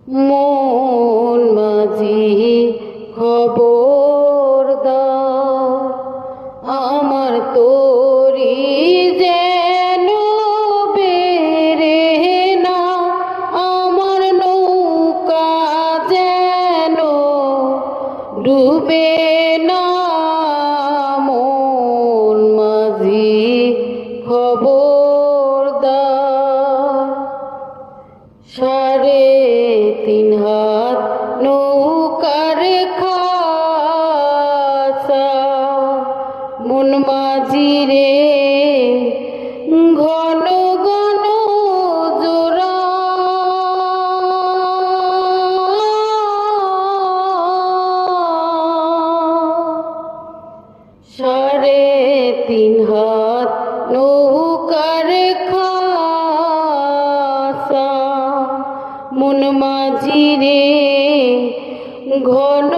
মন মাঝি খবরদার, আমার তোরি যেন বেরে না, আমার নৌকা যেন ডুবে না। মন মাঝি খবরদার, 3.5 হাত নৌকার খাসা, মন মাঝি রে ঘন ঘন জোড়া। 3.5 হাত নৌকার খাসা, মন মাঝি রে ঘন